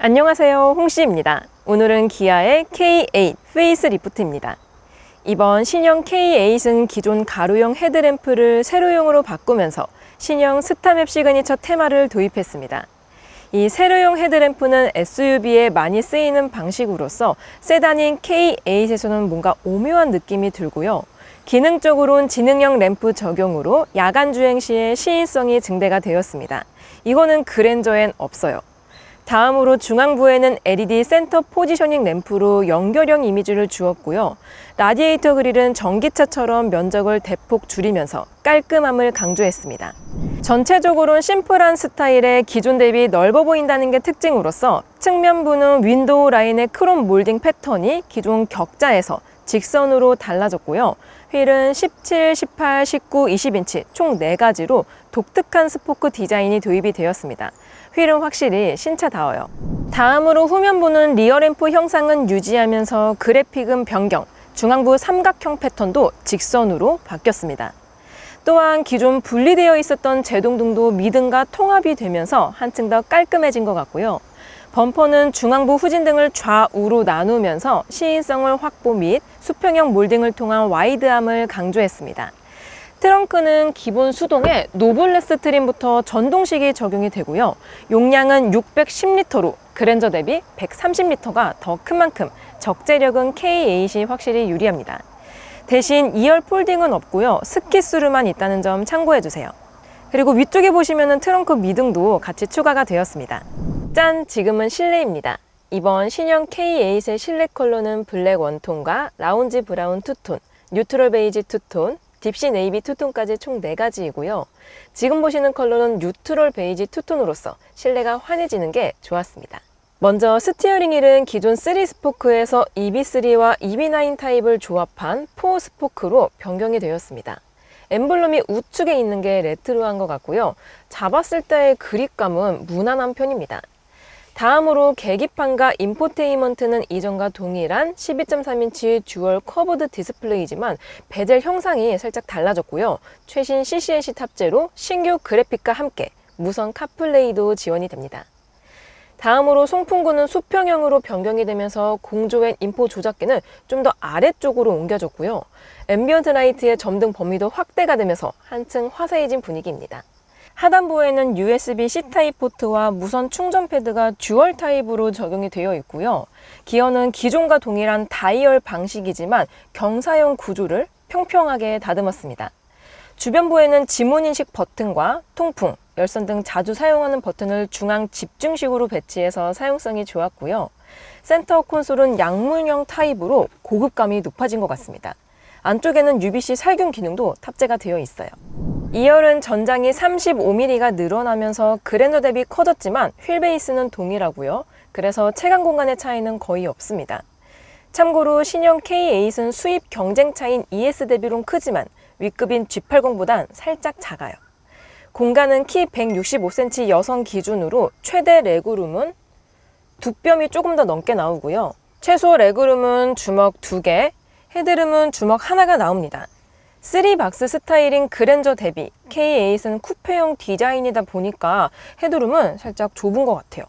안녕하세요, 홍씨입니다. 오늘은 기아의 K8 페이스리프트입니다. 이번 신형 K8은 기존 가로형 헤드램프를 세로형으로 바꾸면서 신형 스타맵 시그니처 테마를 도입했습니다. 이 세로형 헤드램프는 SUV에 많이 쓰이는 방식으로서 세단인 K8에서는 뭔가 오묘한 느낌이 들고요. 기능적으로는 지능형 램프 적용으로 야간 주행 시에 시인성이 증대가 되었습니다. 이거는 그랜저엔 없어요. 다음으로 중앙부에는 LED 센터 포지셔닝 램프로 연결형 이미지를 주었고요. 라디에이터 그릴은 전기차처럼 면적을 대폭 줄이면서 깔끔함을 강조했습니다. 전체적으로는 심플한 스타일에 기존 대비 넓어 보인다는 게 특징으로서 측면부는 윈도우 라인의 크롬 몰딩 패턴이 기존 격자에서 직선으로 달라졌고요. 휠은 17, 18, 19, 20인치 총 4가지로 독특한 스포크 디자인이 도입이 되었습니다. 휠은 확실히 신차다워요. 다음으로 후면부는 리어램프 형상은 유지하면서 그래픽은 변경, 중앙부 삼각형 패턴도 직선으로 바뀌었습니다. 또한 기존 분리되어 있었던 제동등도 미등과 통합이 되면서 한층 더 깔끔해진 것 같고요. 범퍼는 중앙부 후진등을 좌우로 나누면서 시인성을 확보 및 수평형 몰딩을 통한 와이드함을 강조했습니다. 트렁크는 기본 수동에 노블레스 트림부터 전동식이 적용이 되고요. 용량은 610리터로 그랜저 대비 130리터가 더 큰 만큼 적재력은 K8이 확실히 유리합니다. 대신 2열 폴딩은 없고요. 스키스루만 있다는 점 참고해주세요. 그리고 위쪽에 보시면 트렁크 미등도 같이 추가가 되었습니다. 짠! 지금은 실내입니다. 이번 신형 K8의 실내 컬러는 블랙 원톤과 라운지 브라운 투톤, 뉴트럴 베이지 투톤, 딥시 네이비 투톤까지 총 4가지이고요. 지금 보시는 컬러는 뉴트럴 베이지 투톤으로서 실내가 환해지는 게 좋았습니다. 먼저 스티어링 휠은 기존 3스포크에서 EB3와 EB9 타입을 조합한 4스포크로 변경이 되었습니다. 엠블럼이 우측에 있는 게 레트로한 것 같고요. 잡았을 때의 그립감은 무난한 편입니다. 다음으로 계기판과 인포테인먼트는 이전과 동일한 12.3인치 듀얼 커브드 디스플레이지만 베젤 형상이 살짝 달라졌고요. 최신 CCNC 탑재로 신규 그래픽과 함께 무선 카플레이도 지원이 됩니다. 다음으로 송풍구는 수평형으로 변경이 되면서 공조엔 인포 조작기는 좀 더 아래쪽으로 옮겨졌고요. 앰비언트 라이트의 점등 범위도 확대가 되면서 한층 화사해진 분위기입니다. 하단부에는 USB C타입 포트와 무선 충전 패드가 듀얼 타입으로 적용이 되어 있고요. 기어는 기존과 동일한 다이얼 방식이지만 경사형 구조를 평평하게 다듬었습니다. 주변부에는 지문인식 버튼과 통풍, 열선 등 자주 사용하는 버튼을 중앙 집중식으로 배치해서 사용성이 좋았고요. 센터 콘솔은 양문형 타입으로 고급감이 높아진 것 같습니다. 안쪽에는 UBC 살균 기능도 탑재가 되어 있어요. 2열은 전장이 35mm가 늘어나면서 그랜저 대비 커졌지만 휠 베이스는 동일하고요. 그래서 체감 공간의 차이는 거의 없습니다. 참고로 신형 K8은 수입 경쟁차인 ES 대비론 크지만 위급인 G80보단 살짝 작아요. 공간은 키 165cm 여성 기준으로 최대 레그룸은 두 뼘이 조금 더 넘게 나오고요. 최소 레그룸은 주먹 2개, 헤드룸은 주먹 1가 나옵니다. 3박스 스타일인 그랜저 대비 K8은 쿠페형 디자인이다 보니까 헤드룸은 살짝 좁은 것 같아요.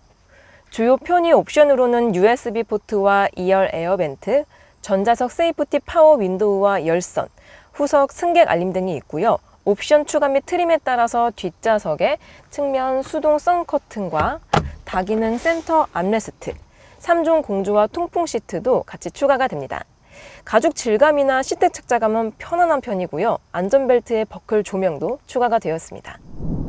주요 편의 옵션으로는 USB 포트와 2열 에어벤트, 전자석 세이프티 파워 윈도우와 열선, 후석 승객 알림 등이 있고요. 옵션 추가 및 트림에 따라서 뒷좌석에 측면 수동 선 커튼과 다기능 센터 암레스트, 3종 공조와 통풍 시트도 같이 추가가 됩니다. 가죽 질감이나 시트 착자감은 편안한 편이고요. 안전벨트의 버클 조명도 추가가 되었습니다.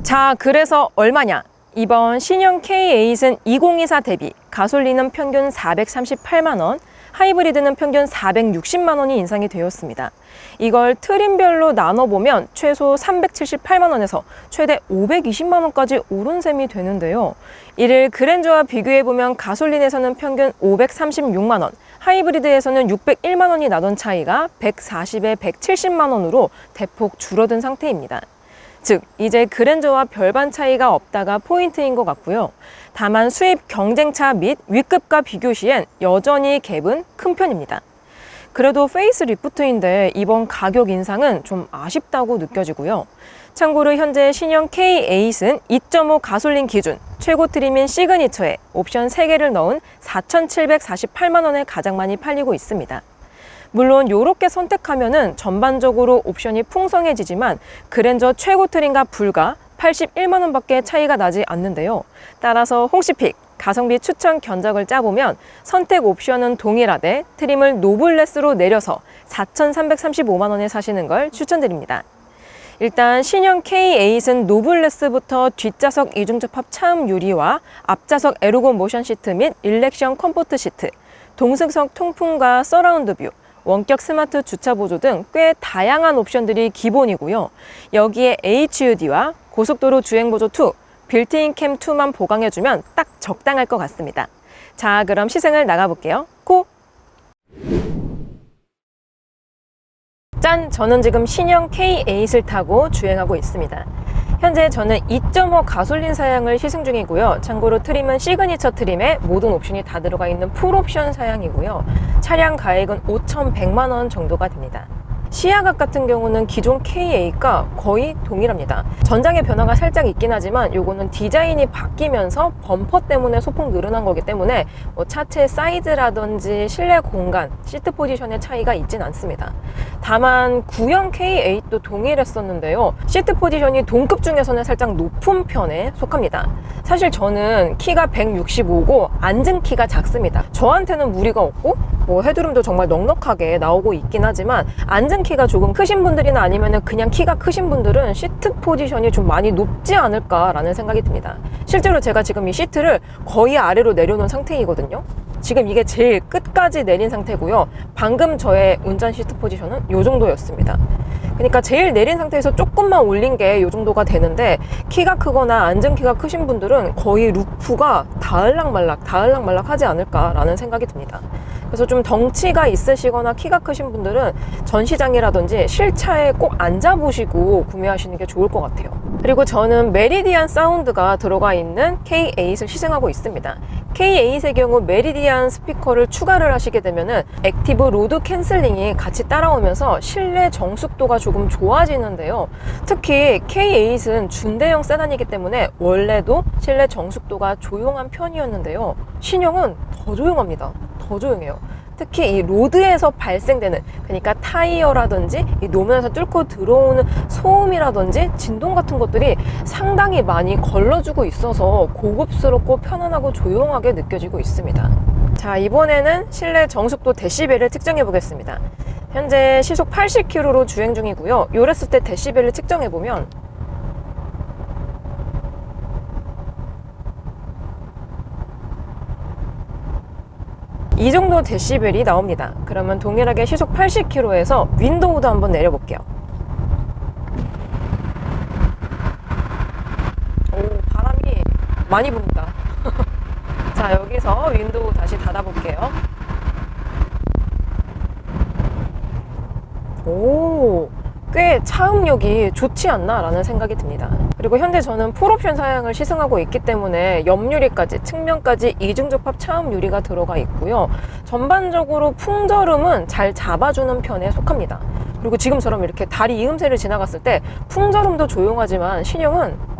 자, 그래서 얼마냐? 이번 신형 K8은 2024 대비 가솔린은 평균 438만원, 하이브리드는 평균 460만원이 인상이 되었습니다. 이걸 트림별로 나눠보면 최소 378만원에서 최대 520만원까지 오른 셈이 되는데요. 이를 그랜저와 비교해보면 가솔린에서는 평균 536만원, 하이브리드에서는 601만원이 나던 차이가 140에 170만원으로 대폭 줄어든 상태입니다. 즉, 이제 그랜저와 별반 차이가 없다가 포인트인 것 같고요. 다만 수입 경쟁차 및 위급과 비교 시엔 여전히 갭은 큰 편입니다. 그래도 페이스 리프트인데 이번 가격 인상은 좀 아쉽다고 느껴지고요. 참고로 현재 신형 K8은 2.5 가솔린 기준 최고 트림인 시그니처에 옵션 3개를 넣은 4,748만 원에 가장 많이 팔리고 있습니다. 물론 이렇게 선택하면은 전반적으로 옵션이 풍성해지지만 그랜저 최고 트림과 불과 81만 원밖에 차이가 나지 않는데요. 따라서 홍시픽 가성비 추천 견적을 짜보면 선택 옵션은 동일하되 트림을 노블레스로 내려서 4,335만 원에 사시는 걸 추천드립니다. 일단 신형 K8은 노블레스부터 뒷좌석 이중접합 차음 유리와 앞좌석 에르고 모션 시트 및 일렉션 컴포트 시트, 동승석 통풍과 서라운드 뷰, 원격 스마트 주차 보조 등 꽤 다양한 옵션들이 기본이고요. 여기에 HUD와 고속도로 주행 보조 2, 빌트인 캠 2만 보강해주면 딱 적당할 것 같습니다. 자, 그럼 시승을 나가볼게요. 고! 짠! 저는 지금 신형 K8을 타고 주행하고 있습니다. 현재 저는 2.5 가솔린 사양을 시승 중이고요. 참고로 트림은 시그니처 트림에 모든 옵션이 다 들어가 있는 풀옵션 사양이고요. 차량 가액은 5,100만 원 정도가 됩니다. 시야각 같은 경우는 기존 K8과 거의 동일합니다. 전장의 변화가 살짝 있긴 하지만 요거는 디자인이 바뀌면서 범퍼 때문에 소폭 늘어난 거기 때문에 뭐 차체 사이즈라든지 실내 공간, 시트 포지션의 차이가 있진 않습니다. 다만 구형 K8도 동일했었는데요. 시트 포지션이 동급 중에서는 살짝 높은 편에 속합니다. 사실 저는 키가 165고 앉은 키가 작습니다. 저한테는 무리가 없고 뭐 헤드룸도 정말 넉넉하게 나오고 있긴 하지만 앉은 키가 조금 크신 분들이나 아니면 그냥 키가 크신 분들은 시트 포지션이 좀 많이 높지 않을까라는 생각이 듭니다. 실제로 제가 지금 이 시트를 거의 아래로 내려놓은 상태이거든요. 지금 이게 제일 끝까지 내린 상태고요. 방금 저의 운전 시트 포지션은 이 정도였습니다. 그러니까 제일 내린 상태에서 조금만 올린 게 이 정도가 되는데 키가 크거나 앉은 키가 크신 분들은 거의 루프가 다을락말락 하지 않을까라는 생각이 듭니다. 그래서 좀 덩치가 있으시거나 키가 크신 분들은 전시장이라든지 실차에 꼭 앉아보시고 구매하시는 게 좋을 것 같아요. 그리고 저는 메리디안 사운드가 들어가 있는 K8을 시승하고 있습니다. K8의 경우 메리디안 스피커를 추가를 하시게 되면은 액티브 로드 캔슬링이 같이 따라오면서 실내 정숙도가 조금 좋아지는데요. 특히 K8은 준대형 세단이기 때문에 원래도 실내 정숙도가 조용한 편이었는데요. 신형은 더 조용합니다. 더 조용해요. 특히 이 로드에서 발생되는, 그러니까 타이어라든지 이 노면에서 뚫고 들어오는 소음이라든지 진동 같은 것들이 상당히 많이 걸러주고 있어서 고급스럽고 편안하고 조용하게 느껴지고 있습니다. 자, 이번에는 실내 정숙도 데시벨을 측정해 보겠습니다. 현재 시속 80km로 주행 중이고요. 요랬을 때 데시벨을 측정해 보면 이 정도 데시벨이 나옵니다. 그러면 동일하게 시속 80km에서 윈도우도 한번 내려볼게요. 오, 바람이 많이 붑니다. 자, 여기서 윈도우 다시 닫아볼게요. 오, 꽤 차음력이 좋지 않나 라는 생각이 듭니다. 그리고 현재 저는 풀옵션 사양을 시승하고 있기 때문에 옆유리까지, 측면까지 이중접합 차음 유리가 들어가 있고요. 전반적으로 풍절음은 잘 잡아주는 편에 속합니다. 그리고 지금처럼 이렇게 다리 이음새를 지나갔을 때 풍절음도 조용하지만 신형은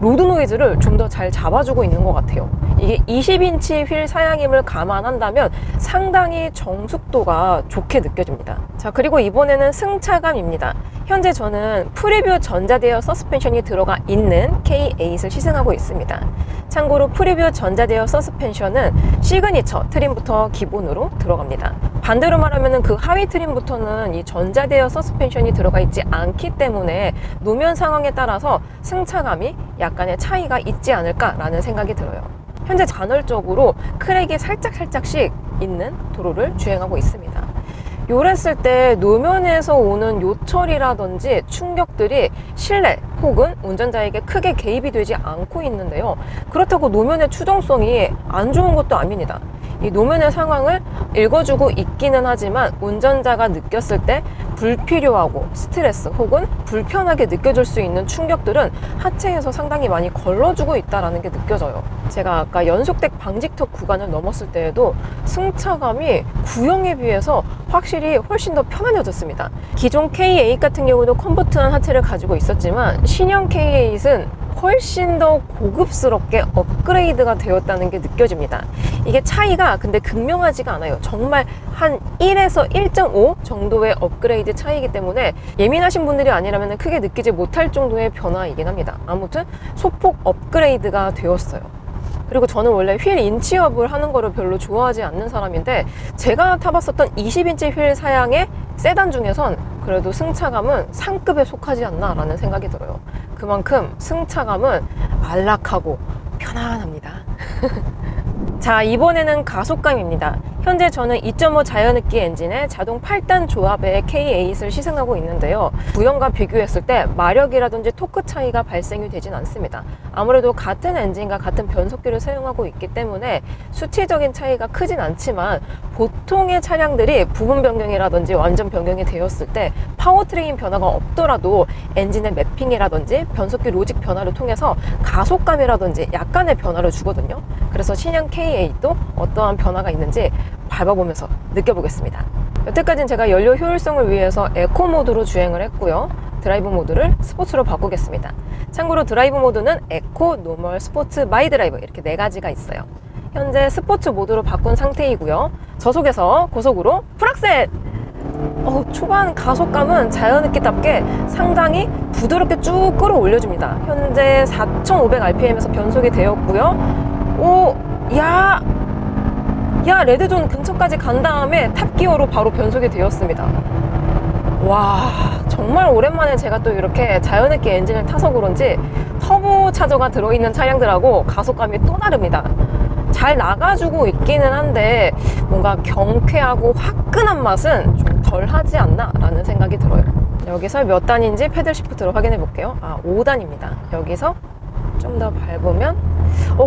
로드 노이즈를 좀 더 잘 잡아주고 있는 것 같아요. 이게 20인치 휠 사양임을 감안한다면 상당히 정숙도가 좋게 느껴집니다. 자, 그리고 이번에는 승차감입니다. 현재 저는 프리뷰 전자대여 서스펜션이 들어가 있는 K8을 시승하고 있습니다. 참고로 프리뷰 전자대여 서스펜션은 시그니처 트림부터 기본으로 들어갑니다. 반대로 말하면 그 하위 트림부터는 이 전자대여 서스펜션이 들어가 있지 않기 때문에 노면 상황에 따라서 승차감이 약간의 차이가 있지 않을까라는 생각이 들어요. 현재 간헐적으로 크랙이 살짝씩 있는 도로를 주행하고 있습니다. 요랬을 때 노면에서 오는 요철이라든지 충격들이 실내 혹은 운전자에게 크게 개입이 되지 않고 있는데요. 그렇다고 노면의 추정성이 안 좋은 것도 아닙니다. 이 노면의 상황을 읽어주고 있기는 하지만 운전자가 느꼈을 때 불필요하고 스트레스 혹은 불편하게 느껴질 수 있는 충격들은 하체에서 상당히 많이 걸러주고 있다는 게 느껴져요. 제가 아까 연속덱 방직턱 구간을 넘었을 때에도 승차감이 구형에 비해서 확실히 훨씬 더 편안해졌습니다. 기존 K8 같은 경우도 컴포트한 하체를 가지고 있었지만 신형 K8은 훨씬 더 고급스럽게 업그레이드가 되었다는 게 느껴집니다. 이게 차이가 근데 극명하지가 않아요. 정말 한 1에서 1.5 정도의 업그레이드 차이이기 때문에 예민하신 분들이 아니라면 크게 느끼지 못할 정도의 변화이긴 합니다. 아무튼 소폭 업그레이드가 되었어요. 그리고 저는 원래 휠 인치업을 하는 거를 별로 좋아하지 않는 사람인데 제가 타봤었던 20인치 휠 사양의 세단 중에선 그래도 승차감은 상급에 속하지 않나 라는 생각이 들어요. 그만큼 승차감은 안락하고 편안합니다. 자, 이번에는 가속감입니다. 현재 저는 2.5 자연흡기 엔진의 자동 8단 조합의 K8을 시승하고 있는데요. 구형과 비교했을 때 마력이라든지 토크 차이가 발생이 되진 않습니다. 아무래도 같은 엔진과 같은 변속기를 사용하고 있기 때문에 수치적인 차이가 크진 않지만 보통의 차량들이 부분 변경이라든지 완전 변경이 되었을 때 파워트레인 변화가 없더라도 엔진의 매핑이라든지 변속기 로직 변화를 통해서 가속감이라든지 약간의 변화를 주거든요. 그래서 신형 K8도 어떠한 변화가 있는지 밟아보면서 느껴보겠습니다. 여태까지는 제가 연료 효율성을 위해서 에코 모드로 주행을 했고요. 드라이브 모드를 스포츠로 바꾸겠습니다. 참고로 드라이브 모드는 에코, 노멀, 스포츠, 마이 드라이브 이렇게 4가지가 있어요. 현재 스포츠 모드로 바꾼 상태이고요. 저속에서 고속으로 풀악셀! 초반 가속감은 자연흡기답게 상당히 부드럽게 쭉 끌어올려줍니다. 현재 4,500rpm에서 변속이 되었고요. 레드존 근처까지 간 다음에 탑기어로 바로 변속이 되었습니다. 와, 정말 오랜만에 제가 또 이렇게 자연흡기 엔진을 타서 그런지 터보 차저가 들어있는 차량들하고 가속감이 또 다릅니다. 잘 나가주고 있기는 한데 뭔가 경쾌하고 화끈한 맛은 좀 덜하지 않나 라는 생각이 들어요. 여기서 몇 단인지 패들 시프트로 확인해 볼게요. 5단입니다. 여기서 좀 더 밟으면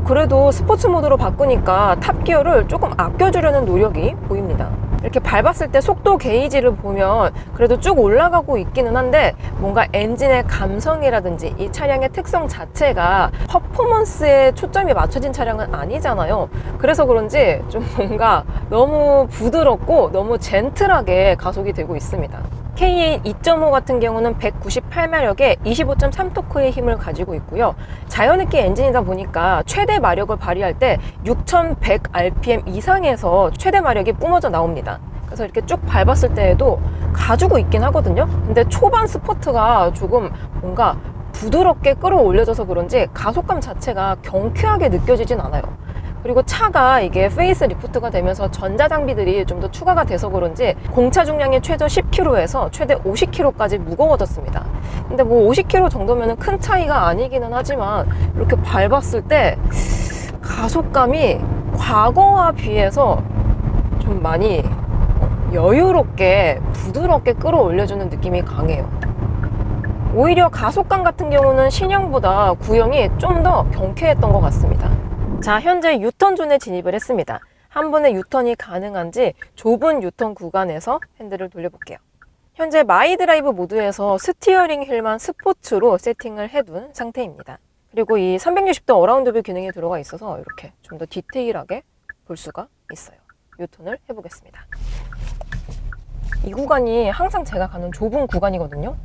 그래도 스포츠 모드로 바꾸니까 탑기어를 조금 아껴주려는 노력이 보입니다. 이렇게 밟았을 때 속도 게이지를 보면 그래도 쭉 올라가고 있기는 한데 뭔가 엔진의 감성이라든지 이 차량의 특성 자체가 퍼포먼스에 초점이 맞춰진 차량은 아니잖아요. 그래서 그런지 좀 뭔가 너무 부드럽고 너무 젠틀하게 가속이 되고 있습니다. K8 2.5 같은 경우는 198마력에 25.3토크의 힘을 가지고 있고요. 자연흡기 엔진이다 보니까 최대 마력을 발휘할 때 6100rpm 이상에서 최대 마력이 뿜어져 나옵니다. 그래서 이렇게 쭉 밟았을 때에도 가지고 있긴 하거든요. 근데 초반 스포트가 조금 뭔가 부드럽게 끌어올려져서 그런지 가속감 자체가 경쾌하게 느껴지진 않아요. 그리고 차가 이게 페이스 리프트가 되면서 전자장비들이 좀 더 추가가 돼서 그런지 공차 중량이 최저 10kg에서 최대 50kg까지 무거워졌습니다. 근데 뭐 50kg 정도면 큰 차이가 아니기는 하지만 이렇게 밟았을 때 가속감이 과거와 비해서 좀 많이 여유롭게 부드럽게 끌어올려주는 느낌이 강해요. 오히려 가속감 같은 경우는 신형보다 구형이 좀 더 경쾌했던 것 같습니다. 자, 현재 유턴존에 진입을 했습니다. 한 번에 유턴이 가능한지 좁은 유턴 구간에서 핸들을 돌려볼게요. 현재 마이 드라이브 모드에서 스티어링 휠만 스포츠로 세팅을 해둔 상태입니다. 그리고 이 360도 어라운드 뷰 기능이 들어가 있어서 이렇게 좀 더 디테일하게 볼 수가 있어요. 유턴을 해보겠습니다. 이 구간이 항상 제가 가는 좁은 구간이거든요.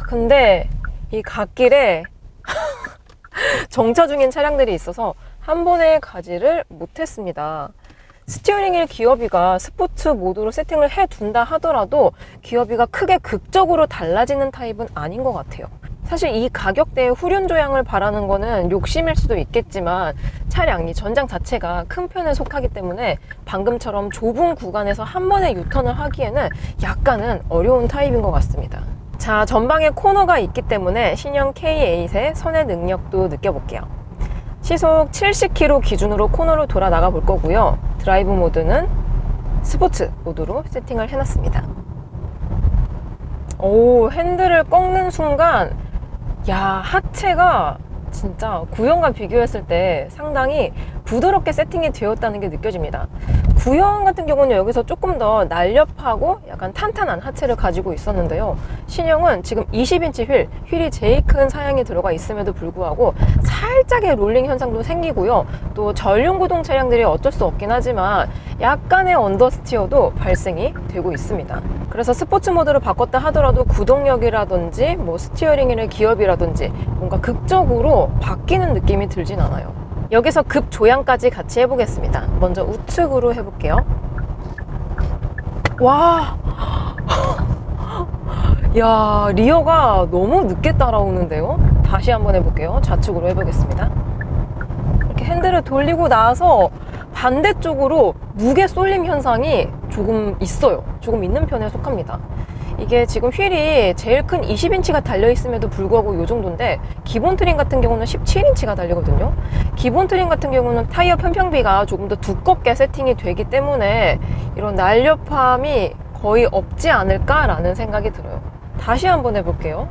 근데 이 갓길에 정차 중인 차량들이 있어서 한 번에 가지를 못했습니다. 스티어링 휠 기어비가 스포츠 모드로 세팅을 해둔다 하더라도 기어비가 크게 극적으로 달라지는 타입은 아닌 것 같아요. 사실 이 가격대에 후륜 조향을 바라는 거는 욕심일 수도 있겠지만 차량이 전장 자체가 큰 편에 속하기 때문에 방금처럼 좁은 구간에서 한 번에 유턴을 하기에는 약간은 어려운 타입인 것 같습니다. 자, 전방에 코너가 있기 때문에 신형 K8의 선의 능력도 느껴볼게요. 시속 70km 기준으로 코너를 돌아 나가 볼 거고요. 드라이브 모드는 스포츠 모드로 세팅을 해놨습니다. 핸들을 꺾는 순간 하체가 진짜 구형과 비교했을 때 상당히 부드럽게 세팅이 되었다는 게 느껴집니다. 구형 같은 경우는 여기서 조금 더 날렵하고 약간 탄탄한 하체를 가지고 있었는데요. 신형은 지금 20인치 휠이 제일 큰 사양이 들어가 있음에도 불구하고 살짝의 롤링 현상도 생기고요. 또 전륜구동 차량들이 어쩔 수 없긴 하지만 약간의 언더스티어도 발생이 되고 있습니다. 그래서 스포츠 모드를 바꿨다 하더라도 구동력이라든지 뭐 스티어링이나 기업이라든지 뭔가 극적으로 바뀌는 느낌이 들진 않아요. 여기서 급 조향까지 같이 해보겠습니다. 먼저 우측으로 해볼게요. 와, 야, 리어가 너무 늦게 따라오는데요. 다시 한번 해볼게요. 좌측으로 해보겠습니다. 이렇게 핸들을 돌리고 나서 반대쪽으로 무게 쏠림 현상이 조금 있어요. 조금 있는 편에 속합니다. 이게 지금 휠이 제일 큰 20인치가 달려있음에도 불구하고 이 정도인데, 기본 트림 같은 경우는 17인치가 달리거든요. 기본 트림 같은 경우는 타이어 편평비가 조금 더 두껍게 세팅이 되기 때문에 이런 날렵함이 거의 없지 않을까라는 생각이 들어요. 다시 한번 해볼게요.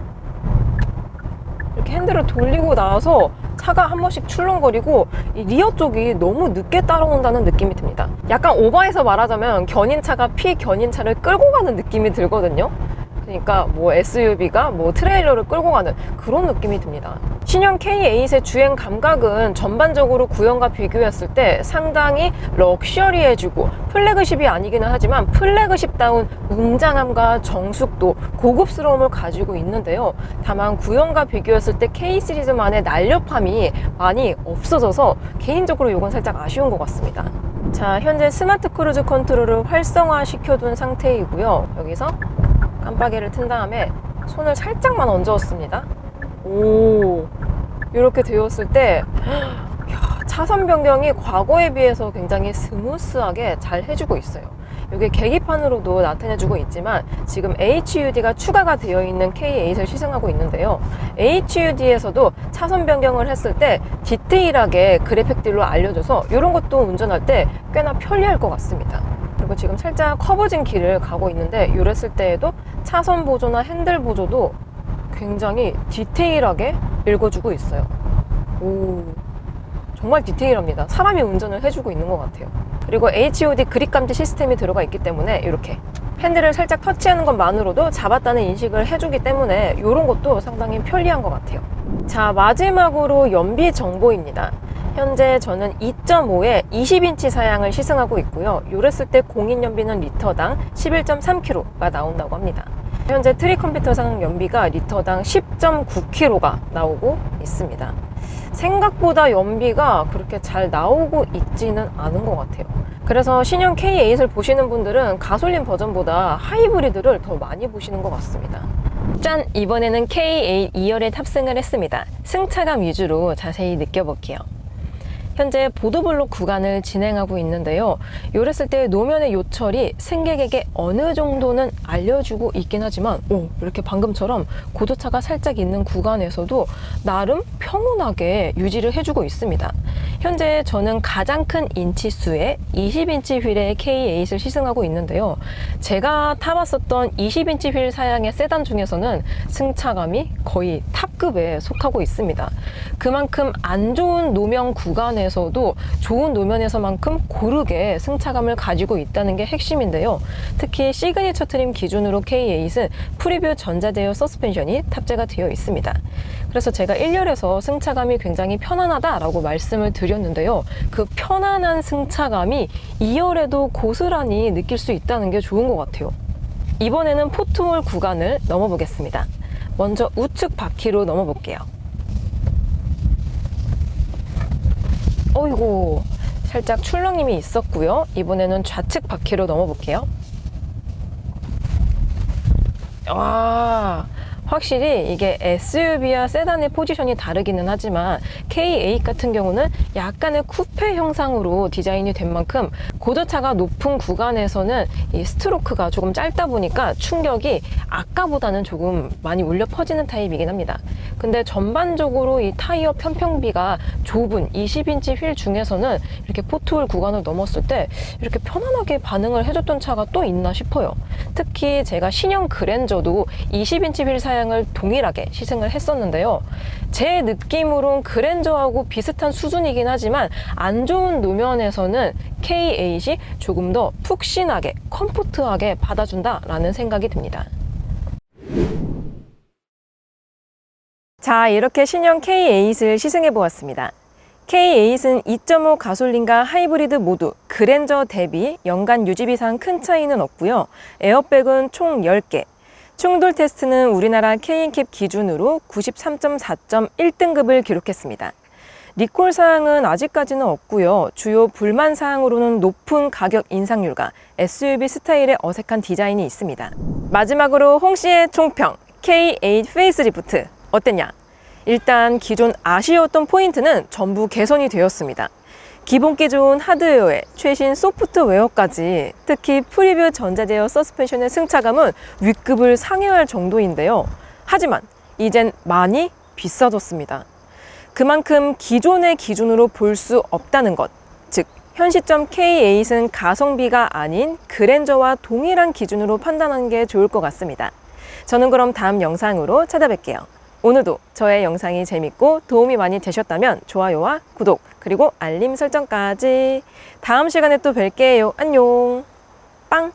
이렇게 핸들을 돌리고 나서 차가 한 번씩 출렁거리고 이 리어 쪽이 너무 늦게 따라온다는 느낌이 듭니다. 약간 오버해서 말하자면 견인차가 피견인차를 끌고 가는 느낌이 들거든요. 그러니까 뭐 SUV가 뭐 트레일러를 끌고 가는 그런 느낌이 듭니다. 신형 K8의 주행 감각은 전반적으로 구형과 비교했을 때 상당히 럭셔리해지고 플래그십이 아니기는 하지만 플래그십다운 웅장함과 정숙도, 고급스러움을 가지고 있는데요. 다만 구형과 비교했을 때 K 시리즈만의 날렵함이 많이 없어져서 개인적으로 이건 살짝 아쉬운 것 같습니다. 자, 현재 스마트 크루즈 컨트롤을 활성화 시켜둔 상태이고요. 여기서 깜빡이를 튼 다음에 손을 살짝만 얹었습니다. 오, 이렇게 되었을 때 차선 변경이 과거에 비해서 굉장히 스무스하게 잘 해주고 있어요. 이게 계기판으로도 나타내주고 있지만 지금 HUD가 추가가 되어 있는 K8을 시승하고 있는데요. HUD에서도 차선 변경을 했을 때 디테일하게 그래픽들로 알려줘서 이런 것도 운전할 때 꽤나 편리할 것 같습니다. 그리고 지금 살짝 커브진 길을 가고 있는데 이랬을 때에도 차선 보조나 핸들 보조도 굉장히 디테일하게 읽어주고 있어요. 오, 정말 디테일합니다. 사람이 운전을 해주고 있는 것 같아요. 그리고 HUD 그립 감지 시스템이 들어가 있기 때문에 이렇게 핸들을 살짝 터치하는 것만으로도 잡았다는 인식을 해주기 때문에 이런 것도 상당히 편리한 것 같아요. 자, 마지막으로 연비 정보입니다. 현재 저는 2.5에 20인치 사양을 시승하고 있고요. 이랬을 때 공인연비는 리터당 11.3km가 나온다고 합니다. 현재 트리 컴퓨터상 연비가 리터당 10.9km가 나오고 있습니다. 생각보다 연비가 그렇게 잘 나오고 있지는 않은 것 같아요. 그래서 신형 K8을 보시는 분들은 가솔린 버전보다 하이브리드를 더 많이 보시는 것 같습니다. 짠! 이번에는 K8 2열에 탑승을 했습니다. 승차감 위주로 자세히 느껴볼게요. 현재 보도블록 구간을 진행하고 있는데요. 이랬을 때 노면의 요철이 승객에게 어느 정도는 알려주고 있긴 하지만 이렇게 방금처럼 고도차가 살짝 있는 구간에서도 나름 평온하게 유지를 해주고 있습니다. 현재 저는 가장 큰 인치수의 20인치 휠의 K8을 시승하고 있는데요. 제가 타봤었던 20인치 휠 사양의 세단 중에서는 승차감이 거의 탑급에 속하고 있습니다. 그만큼 안 좋은 노면 구간에 에서도 좋은 노면에서만큼 고르게 승차감을 가지고 있다는 게 핵심인데요. 특히 시그니처 트림 기준으로 K8은 프리뷰 전자제어 서스펜션이 탑재가 되어 있습니다. 그래서 제가 1열에서 승차감이 굉장히 편안하다라고 말씀을 드렸는데요. 그 편안한 승차감이 2열에도 고스란히 느낄 수 있다는 게 좋은 것 같아요. 이번에는 포트홀 구간을 넘어보겠습니다. 먼저 우측 바퀴로 넘어볼게요. 어이구, 살짝 출렁임이 있었고요. 이번에는 좌측 바퀴로 넘어볼게요. 와, 확실히 이게 SUV와 세단의 포지션이 다르기는 하지만 K8 같은 경우는 약간의 쿠페 형상으로 디자인이 된 만큼 고도차가 높은 구간에서는 이 스트로크가 조금 짧다 보니까 충격이 아까보다는 조금 많이 울려 퍼지는 타입이긴 합니다. 근데 전반적으로 이 타이어 편평비가 좁은 20인치 휠 중에서는 이렇게 포트홀 구간을 넘었을 때 이렇게 편안하게 반응을 해줬던 차가 또 있나 싶어요. 특히 제가 신형 그랜저도 20인치 휠 사양을 동일하게 시승을 했었는데요. 제 느낌으론 그랜저하고 비슷한 수준이긴 하지만 안 좋은 노면에서는 K8이 조금 더 푹신하게, 컴포트하게 받아준다라는 생각이 듭니다. 자, 이렇게 신형 K8을 시승해 보았습니다. K8은 2.5 가솔린과 하이브리드 모두 그랜저 대비 연간 유지비상 큰 차이는 없고요. 에어백은 총 10개. 충돌 테스트는 우리나라 K&캡 기준으로 93.4점 1등급을 기록했습니다. 리콜 사항은 아직까지는 없고요. 주요 불만 사항으로는 높은 가격 인상률과 SUV 스타일의 어색한 디자인이 있습니다. 마지막으로 홍 씨의 총평, K8 페이스리프트 어땠냐? 일단 기존 아쉬웠던 포인트는 전부 개선이 되었습니다. 기본기 좋은 하드웨어에 최신 소프트웨어까지, 특히 프리뷰 전자제어 서스펜션의 승차감은 위급을 상회할 정도인데요. 하지만 이젠 많이 비싸졌습니다. 그만큼 기존의 기준으로 볼 수 없다는 것, 즉 현 시점 K8은 가성비가 아닌 그랜저와 동일한 기준으로 판단하는 게 좋을 것 같습니다. 저는 그럼 다음 영상으로 찾아뵐게요. 오늘도 저의 영상이 재밌고 도움이 많이 되셨다면 좋아요와 구독, 그리고 알림 설정까지. 다음 시간에 또 뵐게요. 안녕. 빵!